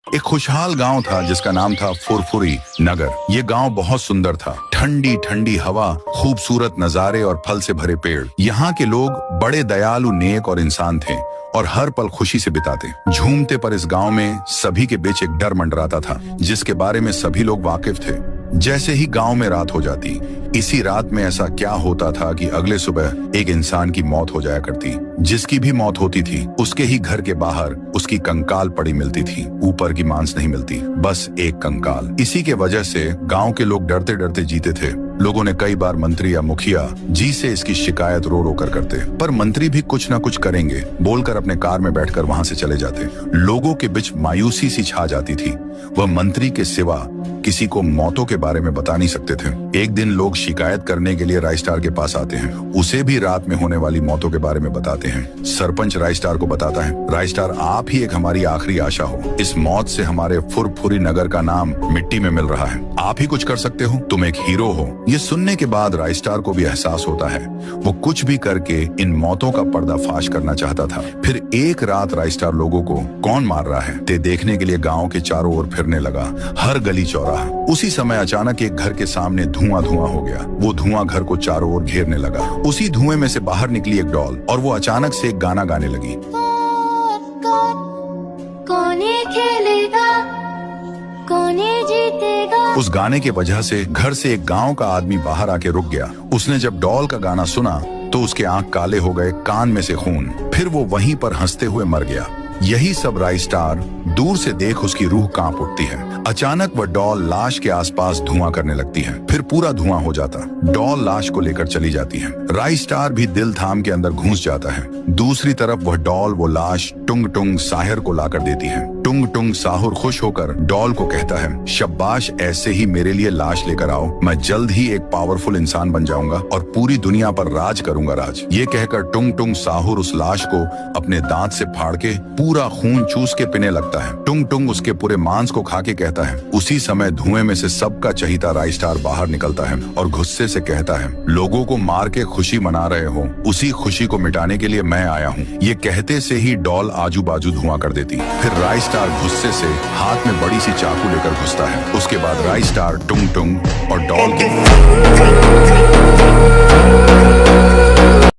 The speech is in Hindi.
एक खुशहाल गांव था जिसका नाम था फुरफुरी नगर। ये गांव बहुत सुंदर था। ठंडी ठंडी हवा, खूबसूरत नजारे और फल से भरे पेड़। यहाँ के लोग बड़े दयालु, नेक और इंसान थे और हर पल खुशी से बिताते। झूमते पर इस गांव में सभी के बीच एक डर मंडराता था जिसके बारे में सभी लोग वाकिफ थे। जैसे ही गांव में रात हो जाती, इसी रात में ऐसा क्या होता था कि अगले सुबह एक इंसान की मौत हो जाया करती। जिसकी भी मौत होती थी उसके ही घर के बाहर उसकी कंकाल पड़ी मिलती थी। ऊपर की मांस नहीं मिलती, बस एक कंकाल। इसी के वजह से गांव के लोग डरते डरते जीते थे। लोगों ने कई बार मंत्री या मुखिया जी से इसकी शिकायत रो रो कर करते, पर मंत्री भी कुछ ना कुछ करेंगे बोलकर अपने कार में बैठकर वहां से चले जाते। लोगों के बीच मायूसी सी छा जाती थी। वह मंत्री के सिवा किसी को मौतों के बारे में बता नहीं सकते थे। एक दिन लोग शिकायत करने के लिए रायस्टार के पास आते हैं। उसे भी रात में होने वाली मौतों के बारे में बताते हैं। सरपंच रायस्टार को बताता है, रायस्टार आप ही एक हमारी आखिरी आशा हो। इस मौत से हमारे फुरफुरी नगर का नाम मिट्टी में मिल रहा है। आप ही कुछ कर सकते हो, तुम एक हीरो हो। ये सुनने के बाद रायस्टार को भी एहसास होता है वो कुछ भी करके इन मौतों का पर्दाफाश करना चाहता था। फिर एक रात रायस्टार लोगों को कौन मार रहा है ते देखने के लिए गाँव के चारों ओर फिरने लगा, हर गली चौराहा। उसी समय अचानक एक घर के सामने धुआं धुआं हो गया। वो धुआं घर को चारों ओर घेरने लगा। उसी धुएं में से बाहर निकली एक डॉल और वो अचानक से एक गाना गाने लगी। कौने खेलेगा, कौने जीतेगा। उस गाने के वजह से घर से एक गांव का आदमी बाहर आके रुक गया। उसने जब डॉल का गाना सुना तो उसके आंख काले हो गए, कान में से खून। फिर वो वहीं पर हंसते हुए मर गया। यही सब रायस्टार दूर से देख उसकी रूह कांप उठती है। अचानक वह डॉल लाश के आसपास धुआं करने लगती है। फिर पूरा धुआं हो जाता। डॉल लाश को लेकर चली जाती है। रायस्टार भी दिल थाम के अंदर घुस जाता है। दूसरी तरफ वह डॉल वो लाश टुंग टुंग साहिर को लाकर देती है। टुंग टुंग साहुर खुश होकर डॉल को कहता है, शाबाश, ऐसे ही मेरे लिए लाश लेकर आओ। मैं जल्द ही एक पावरफुल इंसान बन जाऊंगा और पूरी दुनिया पर राज करूंगा राज। ये कहकर टुंग टुंग साहुर उस लाश को अपने दांत से फाड़ के पूरा खून चूस के पीने लगता है। टुंग टुंग उसके पूरे मांस को खा के कहता है। उसी समय धुएं में से सबका चहीता रायस्टार बाहर निकलता है और गुस्से से कहता है, लोगों को मार के खुशी मना रहे हो, उसी खुशी को मिटाने के लिए मैं आया हूँ। ये कहते से ही डॉल आजू बाजू धुआं कर देती। फिर रायस्टार गुस्से से हाथ में बड़ी सी चाकू लेकर घुसता है। उसके बाद रायस्टार टुंग टुंग और डॉल के